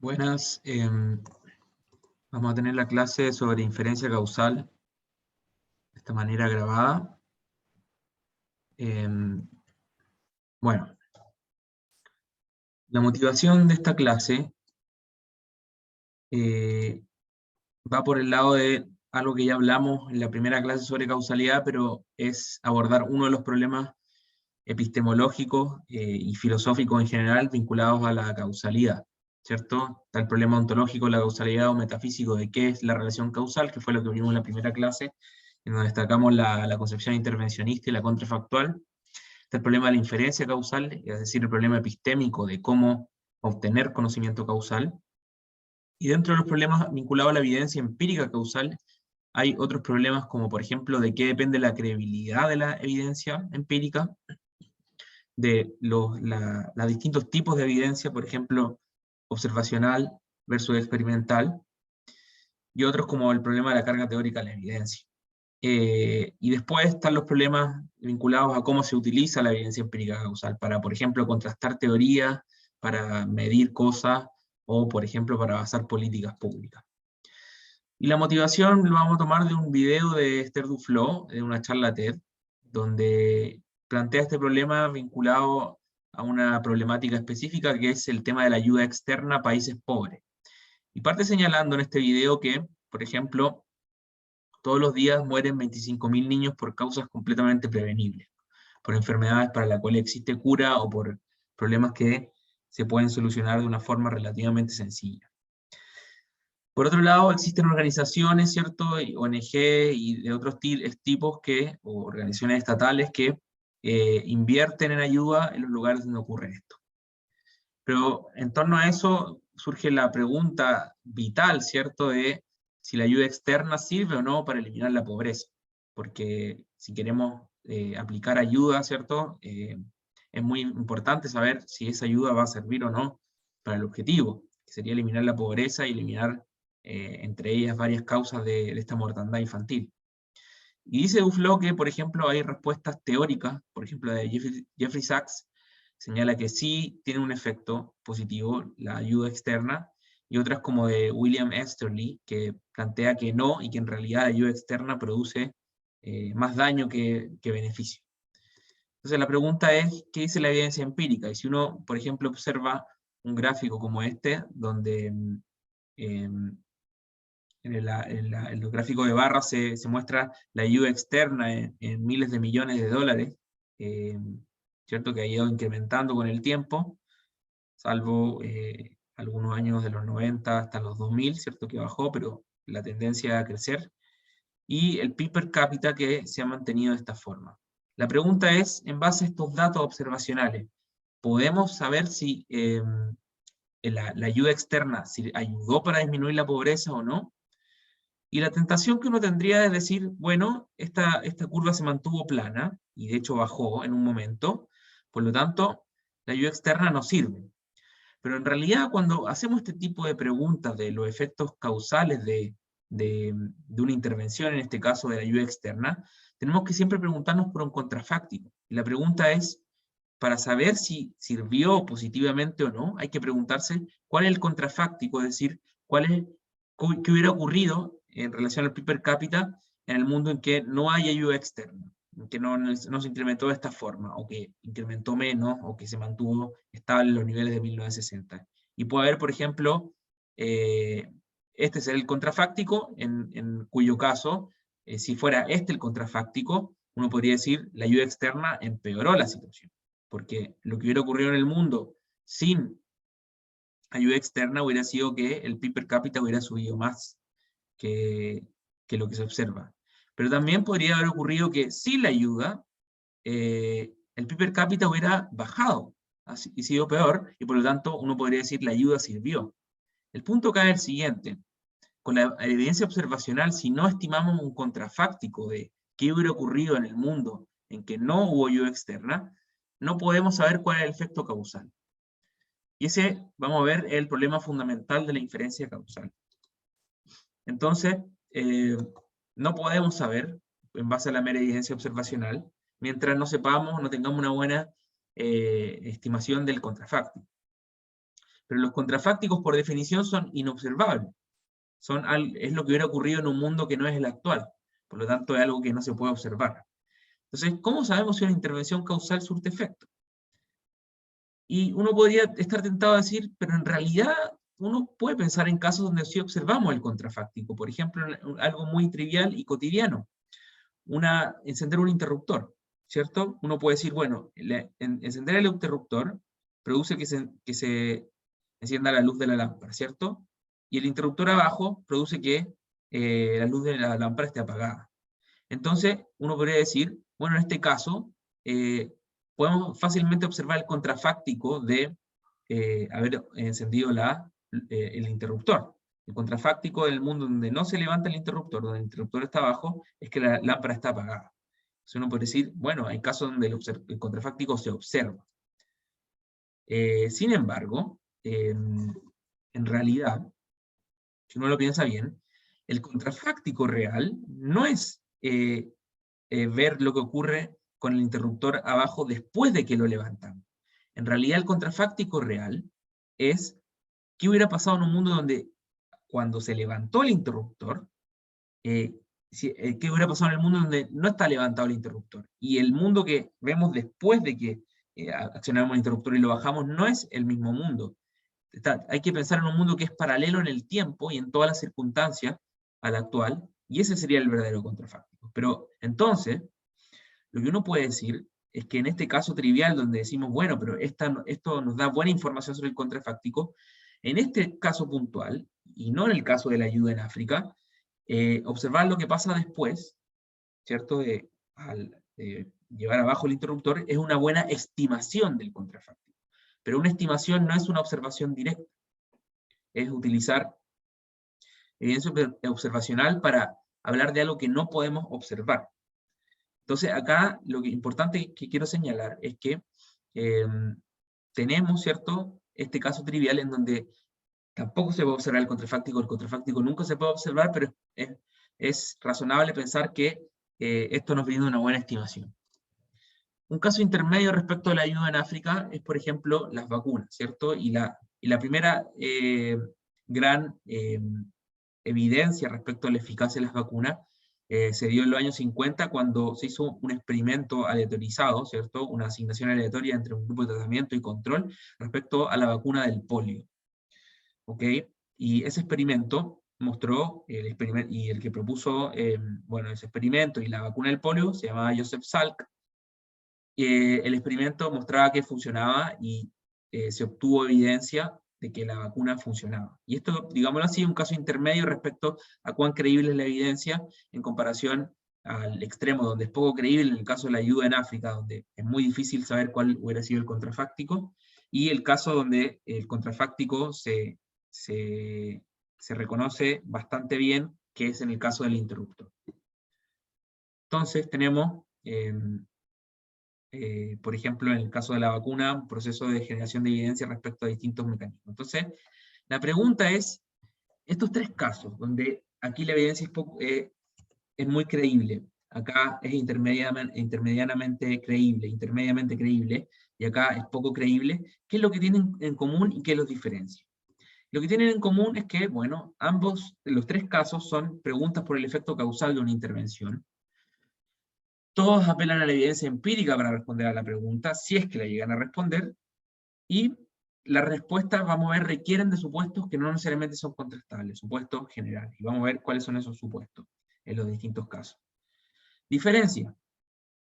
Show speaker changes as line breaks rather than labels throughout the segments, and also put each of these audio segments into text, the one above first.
Buenas, vamos a tener la clase sobre inferencia causal de esta manera grabada. Bueno, la motivación de esta clase va por el lado de algo que ya hablamos en la primera clase sobre causalidad, pero es abordar uno de los problemas epistemológicos y filosóficos en general vinculados a la causalidad, ¿cierto? Está el problema ontológico de la causalidad o metafísico de qué es la relación causal, que fue lo que vimos en la primera clase, en donde destacamos la concepción intervencionista y la contrafactual. Está el problema de la inferencia causal, es decir, el problema epistémico de cómo obtener conocimiento causal. Y dentro de los problemas vinculados a la evidencia empírica causal, hay otros problemas como, por ejemplo, de qué depende la credibilidad de la evidencia empírica, de los distintos tipos de evidencia, por ejemplo, observacional versus experimental, y otros como el problema de la carga teórica de la evidencia. Y después están los problemas vinculados a cómo se utiliza la evidencia empírica causal para, por ejemplo, contrastar teorías, para medir cosas, o, por ejemplo, para basar políticas públicas. Y la motivación lo vamos a tomar de un video de Esther Duflo, de una charla TED, donde plantea este problema vinculado a una problemática específica que es el tema de la ayuda externa a países pobres. Y parte señalando en este video que, por ejemplo, todos los días mueren 25.000 niños por causas completamente prevenibles, por enfermedades para las cuales existe cura o por problemas que se pueden solucionar de una forma relativamente sencilla. Por otro lado, existen organizaciones, ¿cierto? Y ONG y de otros tipos o organizaciones estatales que invierten en ayuda en los lugares donde ocurre esto. Pero en torno a eso surge la pregunta vital, ¿cierto? De si la ayuda externa sirve o no para eliminar la pobreza. Porque si queremos aplicar ayuda, ¿cierto? Es muy importante saber si esa ayuda va a servir o no para el objetivo, que sería eliminar la pobreza y eliminar entre ellas varias causas de esta mortandad infantil. Y dice Duflo que, por ejemplo, hay respuestas teóricas, por ejemplo, de Jeffrey Sachs, señala que sí tiene un efecto positivo la ayuda externa, y otras como de William Easterly, que plantea que no, y que en realidad la ayuda externa produce más daño que beneficio. Entonces la pregunta es, ¿qué dice la evidencia empírica? Y si uno, por ejemplo, observa un gráfico como este, donde en los gráficos de barras se muestra la ayuda externa en miles de millones de dólares, ¿cierto? Que ha ido incrementando con el tiempo, salvo algunos años de los 90 hasta los 2000, ¿cierto? Que bajó, pero la tendencia a crecer. Y el PIB per cápita que se ha mantenido de esta forma. La pregunta es, en base a estos datos observacionales, ¿podemos saber si la ayuda externa si ayudó para disminuir la pobreza o no? Y la tentación que uno tendría es decir, bueno, esta curva se mantuvo plana, y de hecho bajó en un momento, por lo tanto, la ayuda externa no sirve. Pero en realidad, cuando hacemos este tipo de preguntas de los efectos causales de una intervención, en este caso de la ayuda externa, tenemos que siempre preguntarnos por un contrafáctico. Y la pregunta es, para saber si sirvió positivamente o no, hay que preguntarse cuál es el contrafáctico, es decir, qué hubiera ocurrido en relación al PIB per cápita en el mundo en que no hay ayuda externa, en que no se incrementó de esta forma, o que incrementó menos, o que se mantuvo estable en los niveles de 1960. Y puede haber, por ejemplo, este es el contrafáctico, en cuyo caso, si fuera este el contrafáctico, uno podría decir la ayuda externa empeoró la situación, porque lo que hubiera ocurrido en el mundo sin ayuda externa hubiera sido que el PIB per cápita hubiera subido más que lo que se observa. Pero también podría haber ocurrido que sin la ayuda, el PIB per cápita hubiera bajado y sido peor, y por lo tanto uno podría decir la ayuda sirvió. El punto acá es el siguiente: con la evidencia observacional, si no estimamos un contrafáctico de qué hubiera ocurrido en el mundo en que no hubo ayuda externa, no podemos saber cuál es el efecto causal. Y ese, vamos a ver, es el problema fundamental de la inferencia causal. Entonces, no podemos saber, en base a la mera evidencia observacional, mientras no sepamos, no tengamos una buena estimación del contrafáctico. pero los contrafácticos por definición son inobservables. Es lo que hubiera ocurrido en un mundo que no es el actual. Por lo tanto, es algo que no se puede observar. Entonces, ¿cómo sabemos si una intervención causal surte efecto? Y uno podría estar tentado a decir, pero en realidad uno puede pensar en casos donde sí observamos el contrafáctico. Por ejemplo, algo muy trivial y cotidiano. Encender un interruptor, ¿cierto? Uno puede decir, bueno, encender el interruptor produce que se encienda la luz de la lámpara, ¿cierto? Y el interruptor abajo produce que la luz de la lámpara esté apagada. Entonces, uno podría decir, bueno, en este caso, podemos fácilmente observar el contrafáctico de haber encendido el interruptor. El contrafáctico del mundo donde no se levanta el interruptor, donde el interruptor está abajo, es que la lámpara está apagada. Entonces uno puede decir, bueno, hay casos donde el contrafáctico se observa. Sin embargo, en realidad, si uno lo piensa bien, el contrafáctico real no es ver lo que ocurre con el interruptor abajo después de que lo levantamos. En realidad el contrafáctico real es qué hubiera pasado en un mundo donde cuando se levantó el interruptor, qué hubiera pasado en el mundo donde no está levantado el interruptor. Y el mundo que vemos después de que accionamos el interruptor y lo bajamos no es el mismo mundo. Hay que pensar en un mundo que es paralelo en el tiempo y en todas las circunstancias al actual, y ese sería el verdadero contrafáctico. Pero entonces, lo que uno puede decir es que en este caso trivial donde decimos, bueno, pero esto nos da buena información sobre el contrafáctico, en este caso puntual, y no en el caso de la ayuda en África, observar lo que pasa después, ¿cierto? Al llevar abajo el interruptor, es una buena estimación del contrafáctico. Pero una estimación no es una observación directa, es utilizar evidencia observacional para hablar de algo que no podemos observar. Entonces acá lo importante que quiero señalar es que tenemos, ¿cierto?, este caso trivial en donde tampoco se puede observar el contrafáctico nunca se puede observar, pero es razonable pensar que esto nos brinda una buena estimación. Un caso intermedio respecto a la ayuda en África es, por ejemplo, las vacunas, ¿cierto? Y la primera gran evidencia respecto a la eficacia de las vacunas se dio en los años 50 cuando se hizo un experimento aleatorizado, ¿cierto? Una asignación aleatoria entre un grupo de tratamiento y control respecto a la vacuna del polio. ¿Ok? Y ese experimento mostró, y el que propuso bueno, ese experimento y la vacuna del polio se llamaba Joseph Salk. El experimento mostraba que funcionaba y se obtuvo evidencia de que la vacuna funcionaba. Y esto, digámoslo así, es un caso intermedio respecto a cuán creíble es la evidencia en comparación al extremo, donde es poco creíble en el caso de la ayuda en África, donde es muy difícil saber cuál hubiera sido el contrafáctico, y el caso donde el contrafáctico se reconoce bastante bien, que es en el caso del interruptor. Entonces tenemos, por ejemplo, en el caso de la vacuna, un proceso de generación de evidencia respecto a distintos mecanismos. Entonces, la pregunta es, estos tres casos, donde aquí la evidencia es muy creíble, acá es intermedianamente creíble, y acá es poco creíble, ¿qué es lo que tienen en común y qué los diferencia? Lo que tienen en común es que, bueno, los tres casos son preguntas por el efecto causal de una intervención. Todos apelan a la evidencia empírica para responder a la pregunta, si es que la llegan a responder, y las respuestas, vamos a ver, requieren de supuestos que no necesariamente son contrastables, supuestos generales, y vamos a ver cuáles son esos supuestos en los distintos casos. Diferencia.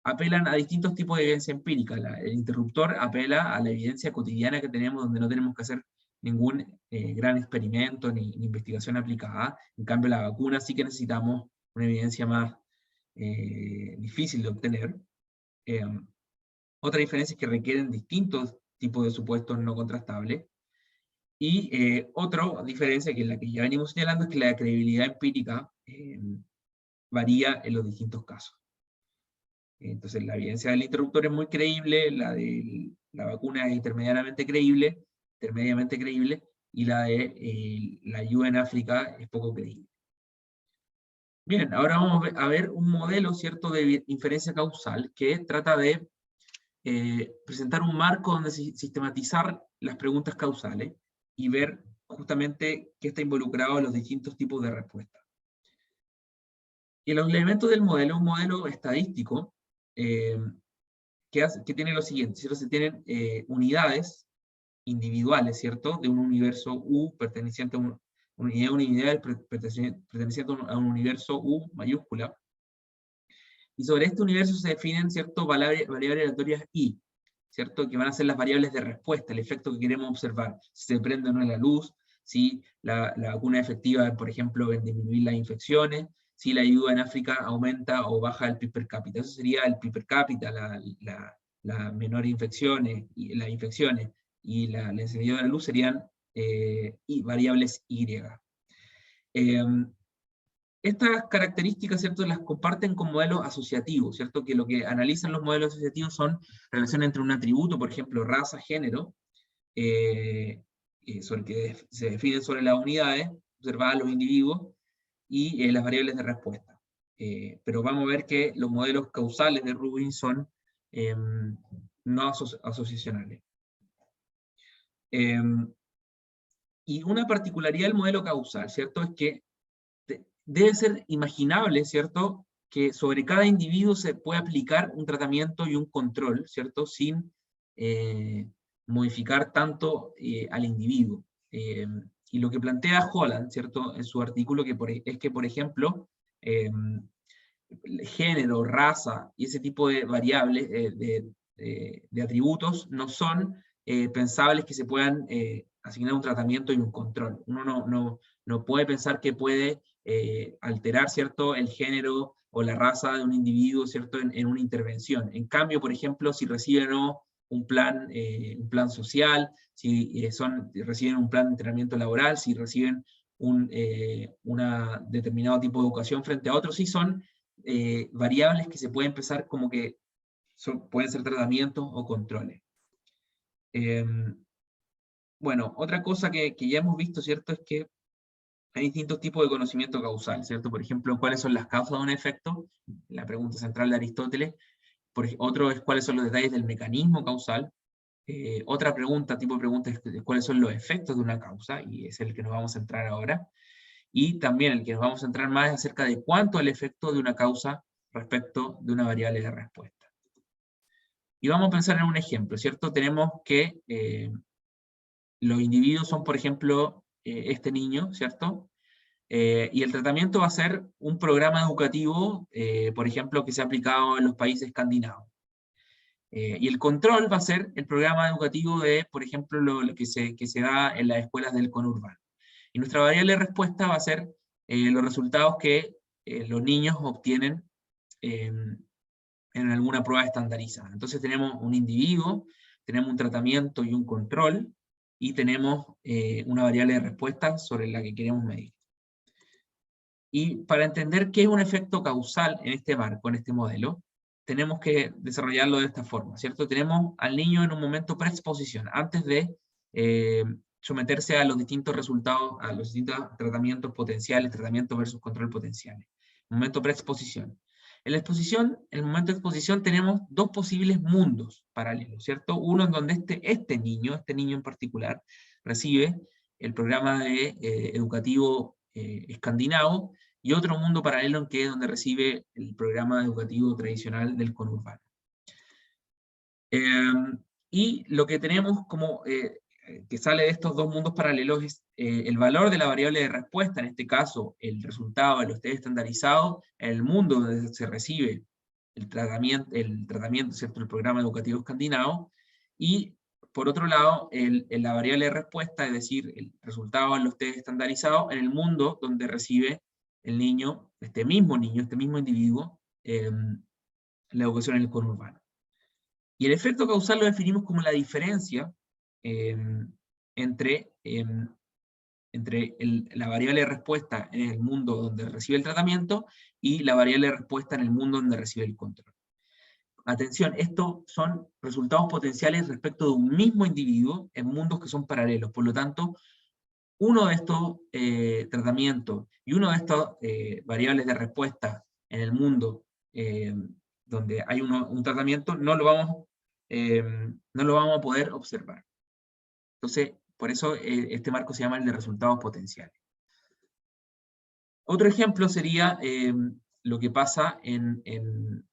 Apelan a distintos tipos de evidencia empírica. El interruptor apela a la evidencia cotidiana que tenemos, donde no tenemos que hacer ningún gran experimento ni investigación aplicada. En cambio, la vacuna sí que necesitamos una evidencia más difícil de obtener. Otra diferencia es que requieren distintos tipos de supuestos no contrastables. Y otra diferencia, que es la que ya venimos señalando, es que la credibilidad empírica varía en los distintos casos. Entonces la evidencia del interruptor es muy creíble, la de la vacuna es intermediamente creíble, y la de la ayuda en África es poco creíble. Bien, ahora vamos a ver un modelo, ¿cierto?, de inferencia causal que trata de presentar un marco donde sistematizar las preguntas causales, y ver justamente qué está involucrado en los distintos tipos de respuestas. Y los elementos del modelo, un modelo estadístico, que tiene lo siguiente, ¿cierto? Se tienen unidades individuales, ¿cierto? De un universo U perteneciente a una unidad perteneciente a un universo U mayúscula. Y sobre este universo se definen, ¿cierto?, variables aleatorias I, ¿cierto?, que van a ser las variables de respuesta, el efecto que queremos observar, si se prende o no la luz, si la vacuna efectiva, por ejemplo, en disminuir las infecciones, si la ayuda en África aumenta o baja el PIB per cápita. Eso sería el PIB per cápita, la menor infecciones, y las infecciones, y el encendido de la luz serían variables Y. Estas características, ¿cierto?, las comparten con modelos asociativos, ¿cierto?, que lo que analizan los modelos asociativos son relaciones entre un atributo, por ejemplo, raza, género, sobre que se definen sobre las unidades, observadas los individuos, y las variables de respuesta. Pero vamos a ver que los modelos causales de Rubin son no asociacionales. Y una particularidad del modelo causal, ¿cierto?, es que debe ser imaginable, ¿cierto?, que sobre cada individuo se puede aplicar un tratamiento y un control, ¿cierto?, sin modificar tanto al individuo. Y lo que plantea Holland, ¿cierto?, en su artículo, es que, por ejemplo, género, raza y ese tipo de variables, de atributos, no son pensables que se puedan asignar un tratamiento y un control. Uno no puede pensar que puede alterar, ¿cierto?, el género o la raza de un individuo, ¿cierto?, en una intervención. En cambio, por ejemplo, si reciben o no un plan social, si reciben un plan de entrenamiento laboral, si reciben un determinado tipo de educación frente a otros, sí son variables que se pueden empezar como que pueden ser tratamientos o controles. Bueno, otra cosa que ya hemos visto, ¿cierto?, es que hay distintos tipos de conocimiento causal, ¿cierto? Por ejemplo, ¿cuáles son las causas de un efecto? La pregunta central de Aristóteles. Otro es cuáles son los detalles del mecanismo causal. Otra pregunta, tipo de pregunta, es cuáles son los efectos de una causa, y es el que nos vamos a centrar ahora. Y también el que nos vamos a centrar más es acerca de cuánto es el efecto de una causa respecto de una variable de respuesta. Y vamos a pensar en un ejemplo, ¿cierto? Tenemos que los individuos son, por ejemplo, este niño, ¿cierto? Y el tratamiento va a ser un programa educativo, por ejemplo, que se ha aplicado en los países escandinavos. Y el control va a ser el programa educativo de, por ejemplo, lo que se da en las escuelas del conurbano. Y nuestra variable de respuesta va a ser los resultados que los niños obtienen en alguna prueba estandarizada. Entonces tenemos un individuo, tenemos un tratamiento y un control, y tenemos una variable de respuesta sobre la que queremos medir. Y para entender qué es un efecto causal en este marco, en este modelo, tenemos que desarrollarlo de esta forma, ¿cierto? Tenemos al niño en un momento preexposición, antes de someterse a los distintos resultados, a los distintos tratamientos potenciales, tratamientos versus control potenciales. Momento preexposición. En la exposición, en el momento de exposición, tenemos dos posibles mundos paralelos, ¿cierto? Uno en donde este niño en particular, recibe el programa educativo escandinavo, y otro mundo paralelo en que es donde recibe el programa educativo tradicional del conurbano. Y lo que tenemos como que sale de estos dos mundos paralelos es el valor de la variable de respuesta, en este caso el resultado de los test estandarizados, en el mundo donde se recibe el tratamiento, ¿cierto?, el programa educativo escandinavo, y por otro lado, la variable de respuesta, es decir, el resultado en los test estandarizados, en el mundo donde recibe el niño, este mismo individuo, la educación en el conurbano. Y el efecto causal lo definimos como la diferencia entre la variable de respuesta en el mundo donde recibe el tratamiento y la variable de respuesta en el mundo donde recibe el control. Atención, estos son resultados potenciales respecto de un mismo individuo en mundos que son paralelos. Por lo tanto, uno de estos tratamientos y uno de estas variables de respuesta en el mundo donde hay un tratamiento, no lo vamos a poder observar. Entonces, Por eso este marco se llama el de resultados potenciales. Otro ejemplo sería lo que pasa en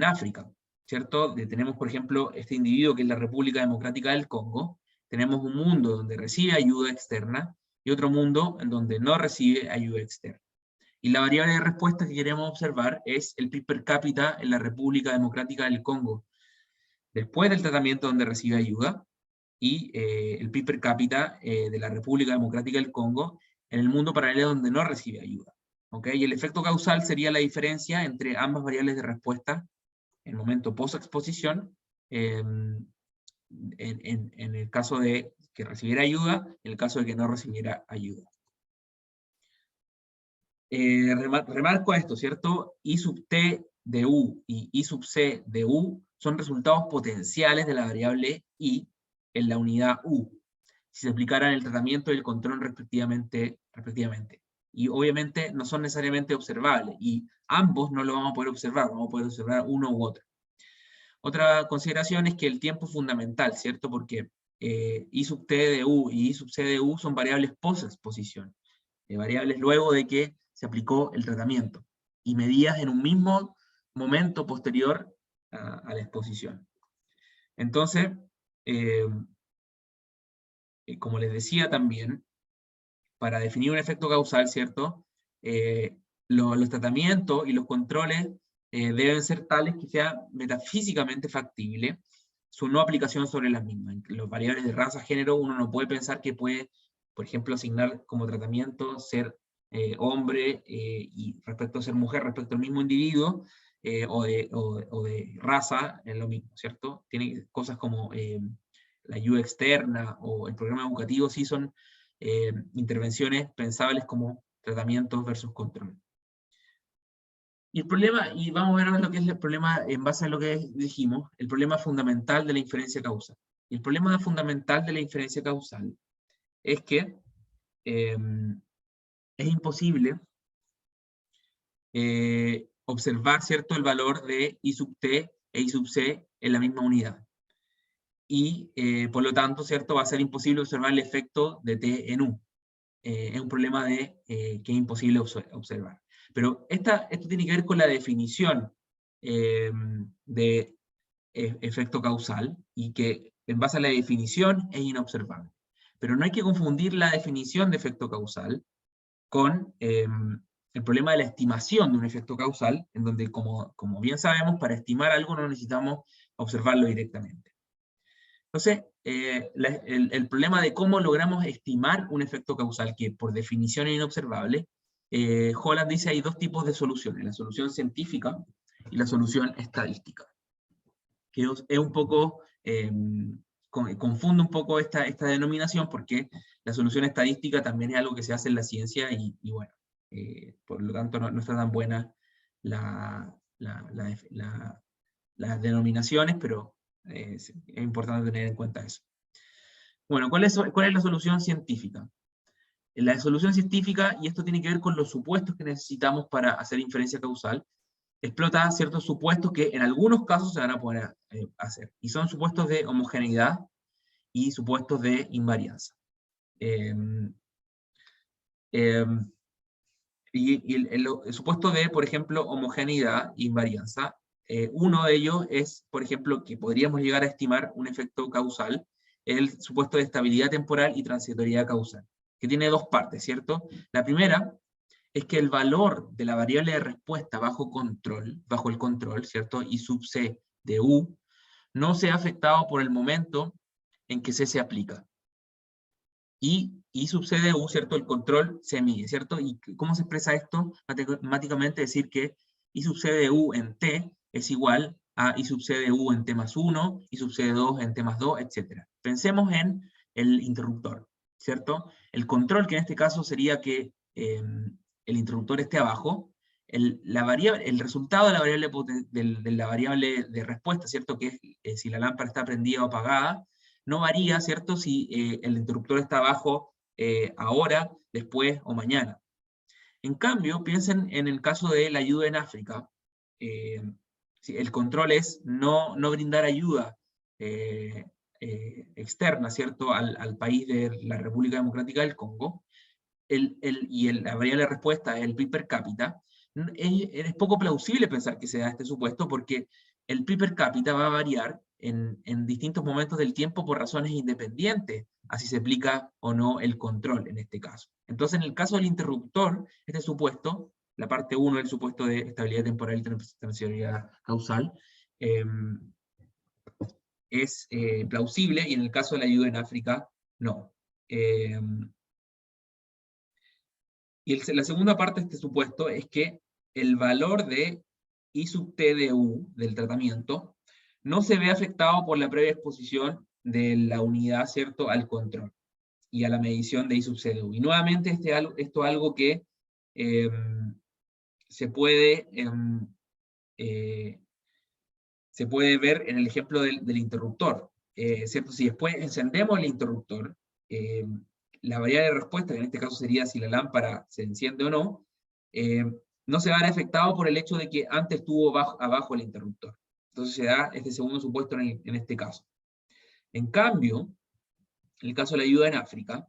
África, ¿cierto? Tenemos, por ejemplo, este individuo que es la República Democrática del Congo. Tenemos un mundo donde recibe ayuda externa y otro mundo en donde no recibe ayuda externa. Y la variable de respuesta que queremos observar es el PIB per cápita en la República Democrática del Congo, después del tratamiento donde recibe ayuda, y el PIB per cápita de la República Democrática del Congo en el mundo paralelo donde no recibe ayuda. ¿Okay? Y el efecto causal sería la diferencia entre ambas variables de respuesta en el momento post-exposición, en el caso de que recibiera ayuda, en el caso de que no recibiera ayuda. Remarco esto, ¿cierto? I sub t de u y I sub c de u son resultados potenciales de la variable i en la unidad u, si se aplicaran el tratamiento y el control respectivamente. Y obviamente no son necesariamente observables, y ambos no lo vamos a poder observar, vamos a poder observar uno u otro. Otra consideración es que el tiempo es fundamental, ¿cierto? Porque I sub t de u y I sub c de u son variables post-exposición, variables luego de que se aplicó el tratamiento, y medidas en un mismo momento posterior a la exposición. Entonces, como les decía también, para definir un efecto causal, ¿cierto? Los tratamientos y los controles deben ser tales que sea metafísicamente factible su no aplicación sobre las mismas. Los variables de raza, género, uno no puede pensar que puede, por ejemplo, asignar como tratamiento ser hombre y respecto a ser mujer, respecto al mismo individuo, o de raza, es lo mismo, ¿cierto? Tiene cosas como la ayuda externa o el programa educativo, sí son intervenciones pensables como tratamientos versus control. Y el problema, y vamos a ver ahora lo que es el problema en base a lo que dijimos, el problema fundamental de la inferencia causal. Y el problema fundamental de la inferencia causal es que es imposible observar, ¿cierto?, el valor de I sub t e I sub c en la misma unidad. Y por lo tanto, ¿cierto?, va a ser imposible observar el efecto de t en u. Es un problema que es imposible observar. Pero esto tiene que ver con la definición de efecto causal, y que en base a la definición es inobservable. Pero no hay que confundir la definición de efecto causal con el problema de la estimación de un efecto causal, en donde, como bien sabemos, para estimar algo no necesitamos observarlo directamente. Entonces, el problema de cómo logramos estimar un efecto causal, que por definición es inobservable, Holland dice hay dos tipos de soluciones, la solución científica y la solución estadística. Que es un poco, confunde un poco esta denominación, porque la solución estadística también es algo que se hace en la ciencia, y bueno, por lo tanto no está tan buena las denominaciones, pero es importante tener en cuenta eso. Bueno, ¿cuál es la solución científica? La solución científica, y esto tiene que ver con los supuestos que necesitamos para hacer inferencia causal, explota ciertos supuestos que en algunos casos se van a poder hacer, y son supuestos de homogeneidad y supuestos de invarianza. Y el supuesto de, por ejemplo, homogeneidad e invarianza, uno de ellos es, por ejemplo, que podríamos llegar a estimar un efecto causal, el supuesto de estabilidad temporal y transitoriedad causal, que tiene dos partes, ¿cierto? La primera es que el valor de la variable de respuesta bajo el control, ¿cierto? I sub c de u, no sea afectado por el momento en que C se aplica. Y I sub c de u, ¿cierto? El control se mide, ¿cierto? ¿Y cómo se expresa esto? Matemáticamente decir que I sub c de u en t es igual a I sub c de u en t más 1, I sub c de 2 en t más 2, etc. Pensemos en el interruptor, ¿cierto? El control, que en este caso sería que el interruptor esté abajo, el resultado de la variable de respuesta, ¿cierto? Que es si la lámpara está prendida o apagada, no varía, ¿cierto? Si el interruptor está abajo ahora, después o mañana. En cambio, piensen en el caso de la ayuda en África. El control es no brindar ayuda externa, ¿cierto?, al país de la República Democrática del Congo, la variable de respuesta es el PIB per cápita, es poco plausible pensar que se da este supuesto, porque el PIB per cápita va a variar en distintos momentos del tiempo por razones independientes, así se aplica o no el control en este caso. Entonces, en el caso del interruptor, este supuesto, la parte 1 del supuesto de estabilidad temporal y transitoriedad causal, es plausible, y en el caso de la ayuda en África, no. Y la segunda parte de este supuesto es que el valor de I sub t de U del tratamiento no se ve afectado por la previa exposición de la unidad, ¿cierto?, al control y a la medición de I sub c de U. Y nuevamente esto es algo que se puede ver en el ejemplo del interruptor, ¿cierto? Si después encendemos el interruptor, la variable de respuesta, que en este caso sería si la lámpara se enciende o no, no se va a ver afectado por el hecho de que antes estuvo abajo el interruptor. Entonces se da este segundo supuesto en este caso. En cambio, en el caso de la ayuda en África,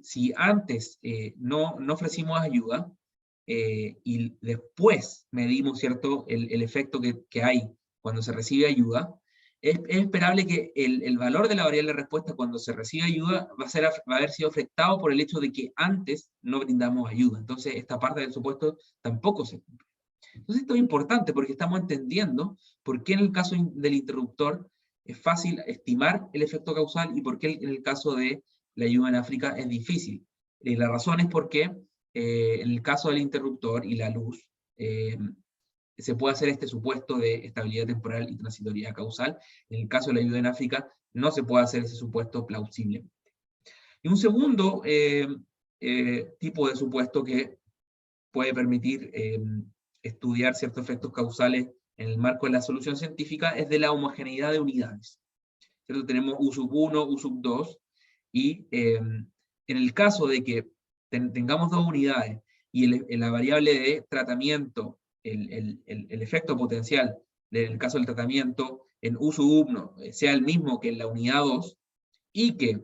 si antes no ofrecimos ayuda, y después medimos, ¿cierto?, el efecto que hay cuando se recibe ayuda, es esperable que el valor de la variable de respuesta cuando se recibe ayuda va a haber sido afectado por el hecho de que antes no brindamos ayuda. Entonces, esta parte del supuesto tampoco se cumple. Entonces, esto es importante porque estamos entendiendo por qué en el caso del interruptor es fácil estimar el efecto causal y por qué en el caso de la ayuda en África es difícil. La razón es porque en el caso del interruptor y la luz, se puede hacer este supuesto de estabilidad temporal y transitoriedad causal. En el caso de la ayuda en África, no se puede hacer ese supuesto plausiblemente. Y un segundo tipo de supuesto que puede permitir estudiar ciertos efectos causales en el marco de la solución científica es de la homogeneidad de unidades. ¿Cierto? Tenemos U sub 1, U sub 2, y en el caso de que tengamos dos unidades y la variable de tratamiento, el efecto potencial del caso del tratamiento en U sub 1 sea el mismo que en la unidad 2, y que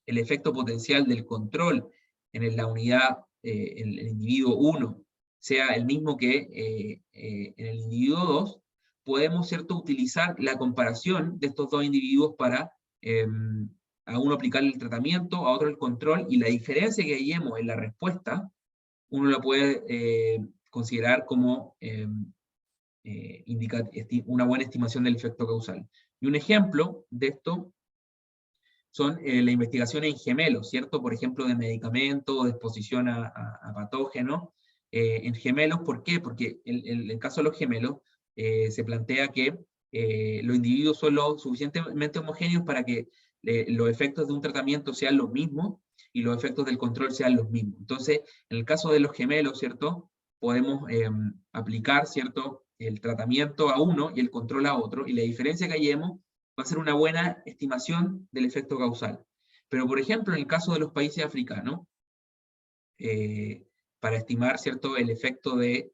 el efecto potencial del control en la unidad, el individuo 1, sea el mismo que en el individuo 2, podemos, ¿cierto?, utilizar la comparación de estos dos individuos para a uno aplicarle el tratamiento, a otro el control, y la diferencia que hallemos en la respuesta, uno la puede considerar como una buena estimación del efecto causal. Y un ejemplo de esto son la investigación en gemelos, ¿cierto? Por ejemplo, de medicamentos o de exposición a patógenos en gemelos. ¿Por qué? Porque en el caso de los gemelos se plantea que los individuos son lo suficientemente homogéneos para que los efectos de un tratamiento sean los mismos y los efectos del control sean los mismos. Entonces, en el caso de los gemelos, ¿cierto?, podemos aplicar, ¿cierto?, el tratamiento a uno y el control a otro, y la diferencia que hallemos va a ser una buena estimación del efecto causal. Pero, por ejemplo, en el caso de los países africanos, para estimar, ¿cierto?, el efecto del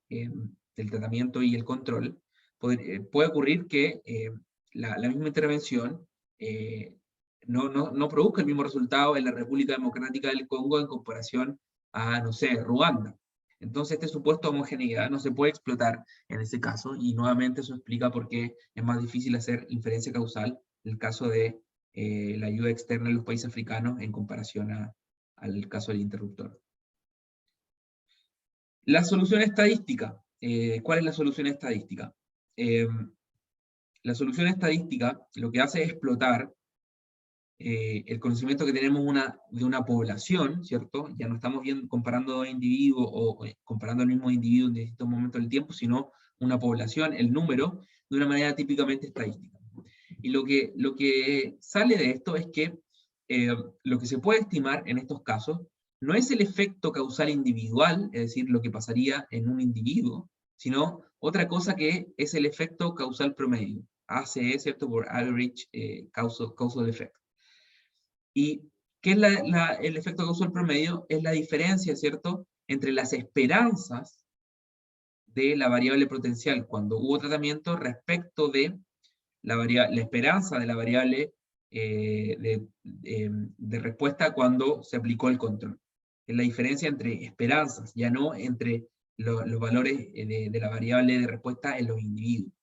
tratamiento y el control, puede ocurrir que la misma intervención no produzca el mismo resultado en la República Democrática del Congo en comparación a, no sé, Ruanda. Entonces, este supuesto de homogeneidad no se puede explotar en ese caso, y nuevamente eso explica por qué es más difícil hacer inferencia causal en el caso de la ayuda externa en los países africanos en comparación al caso del interruptor. La solución estadística. ¿Cuál es la solución estadística? La solución estadística lo que hace es explotar el conocimiento que tenemos de una población, ¿cierto? Ya no estamos comparando dos individuos o comparando el mismo individuo en distintos momentos del tiempo, sino una población, el número, de una manera típicamente estadística. Y lo que sale de esto es que lo que se puede estimar en estos casos no es el efecto causal individual, es decir, lo que pasaría en un individuo, sino otra cosa que es el efecto causal promedio, ACE, ¿cierto?, por Average Causal Effect. ¿Y qué es el efecto causal promedio? Es la diferencia, ¿cierto?, entre las esperanzas de la variable potencial cuando hubo tratamiento respecto de la esperanza de la variable de respuesta cuando se aplicó el control. Es la diferencia entre esperanzas, ya no entre los valores de la variable de respuesta en los individuos.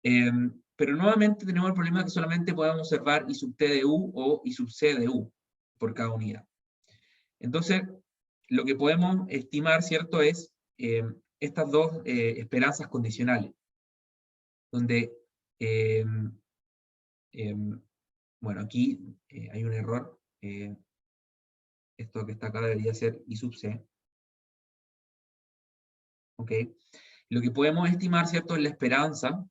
Pero nuevamente tenemos el problema que solamente podemos observar I sub t de u o I sub c de u por cada unidad. Entonces, lo que podemos estimar, ¿cierto?, es estas dos esperanzas condicionales, donde, bueno, aquí hay un error, esto que está acá debería ser I sub c, ¿ok? Lo que podemos estimar, ¿cierto?, es la esperanza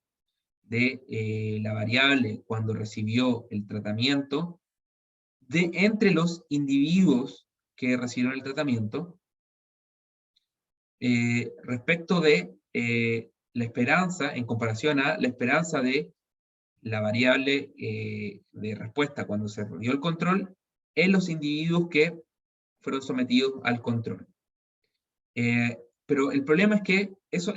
de la variable cuando recibió el tratamiento entre los individuos que recibieron el tratamiento respecto de la esperanza, en comparación a la esperanza de la variable de respuesta cuando se dio el control en los individuos que fueron sometidos al control. Pero el problema es que esta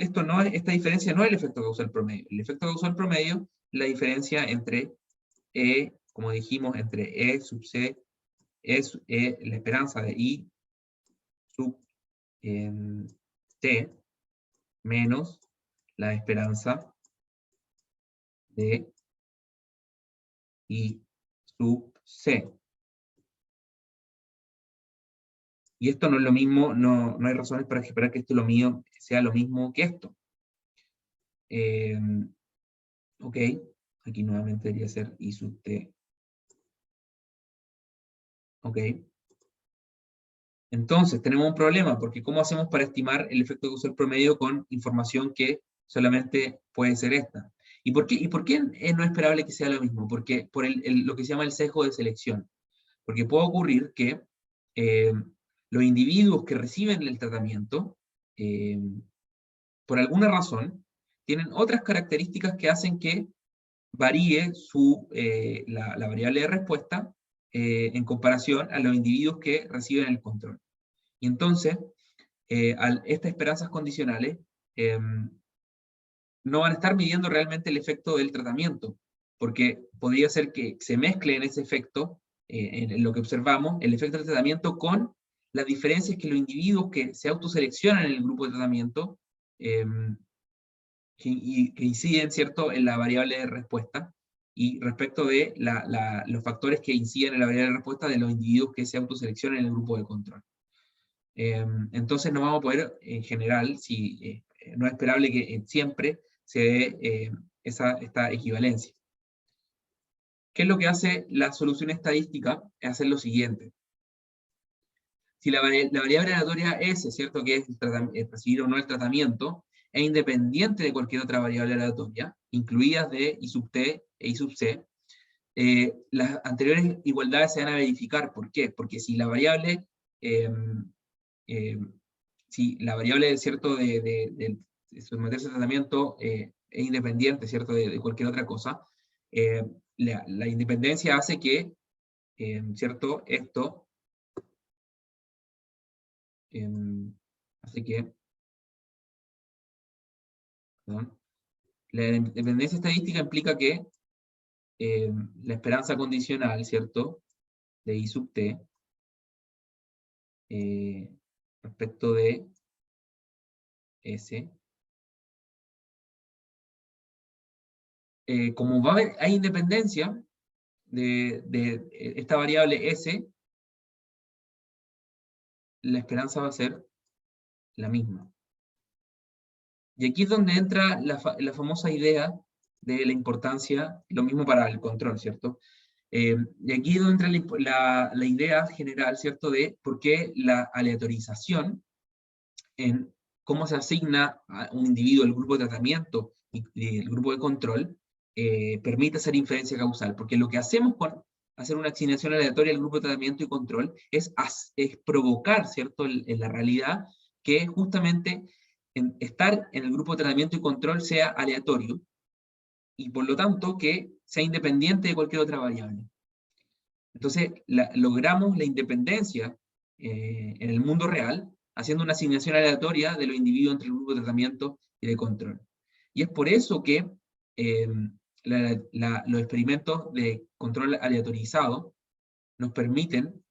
diferencia no es el efecto causal promedio. El efecto causal promedio es la diferencia entre como dijimos, entre E sub C, la esperanza de I sub T, menos la esperanza de I sub C. Y esto no es lo mismo, no hay razones para esperar que esto lo mío sea lo mismo que esto. Ok, aquí nuevamente debería ser I sub T. Ok. Entonces, tenemos un problema, porque ¿cómo hacemos para estimar el efecto causal promedio con información que solamente puede ser esta? ¿Y por qué no es esperable que sea lo mismo? Porque por lo que se llama el sesgo de selección. Porque puede ocurrir que los individuos que reciben el tratamiento, por alguna razón, tienen otras características que hacen que varíe la variable de respuesta en comparación a los individuos que reciben el control. Y entonces, estas esperanzas condicionales no van a estar midiendo realmente el efecto del tratamiento, porque podría ser que se mezcle en ese efecto, en lo que observamos, el efecto del tratamiento con las diferencias que los individuos que se autoseleccionan en el grupo de tratamiento, que inciden, ¿cierto?, en la variable de respuesta, y respecto de los factores que inciden en la variable de respuesta de los individuos que se autoseleccionan en el grupo de control. Entonces no vamos a poder, en general, no es esperable que siempre se dé esta equivalencia. ¿Qué es lo que hace la solución estadística? Es hacer lo siguiente. Si la variable aleatoria S, ¿cierto?, que es recibir o no el tratamiento, es independiente de cualquier otra variable aleatoria, incluidas de I sub T e I sub C, las anteriores igualdades se van a verificar. ¿Por qué? Porque si la variable ¿cierto?, de someterse a tratamiento es independiente, ¿cierto?, de cualquier otra cosa, la independencia hace que, ¿cierto?, esto hace que, perdón, la independencia estadística implica que la esperanza condicional, ¿cierto?, de I sub T, respecto de S, como hay independencia de esta variable S, la esperanza va a ser la misma. Y aquí es donde entra la famosa idea de la importancia, lo mismo para el control, ¿cierto? Y aquí es donde entra la idea general, ¿cierto?, de por qué la aleatorización en cómo se asigna a un individuo el grupo de tratamiento y el grupo de control permite hacer inferencia causal, porque lo que hacemos con hacer una asignación aleatoria al grupo de tratamiento y control es provocar, ¿cierto?, en la realidad que justamente estar en el grupo de tratamiento y control sea aleatorio, y por lo tanto que sea independiente de cualquier otra variable. Entonces logramos la independencia en el mundo real, haciendo una asignación aleatoria de los individuos entre el grupo de tratamiento y de control. Y es por eso que los experimentos de control aleatorizado nos permiten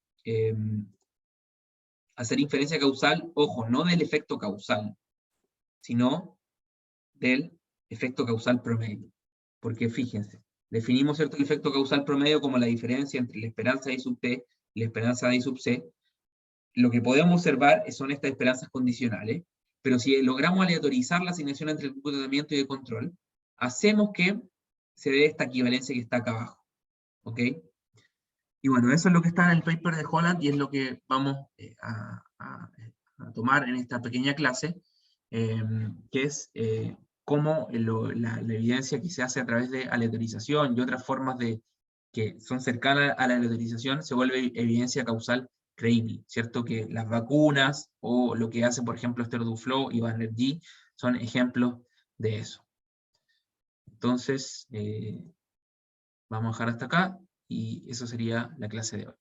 hacer inferencia causal, ojo, no del efecto causal, sino del efecto causal promedio. Porque fíjense, definimos, ¿cierto?, el efecto causal promedio como la diferencia entre la esperanza de I sub t y la esperanza de I sub c. Lo que podemos observar son estas esperanzas condicionales, pero si logramos aleatorizar la asignación entre el grupo de tratamiento y de control, hacemos que se dé esta equivalencia que está acá abajo. ¿Ok? Y bueno, eso es lo que está en el paper de Holland y es lo que vamos a tomar en esta pequeña clase, que es cómo la evidencia que se hace a través de aleatorización y otras formas que son cercanas a la aleatorización se vuelve evidencia causal creíble, ¿cierto? Que las vacunas o lo que hace, por ejemplo, Esther Duflo y Banerjee son ejemplos de eso. Entonces, vamos a dejar hasta acá y eso sería la clase de hoy.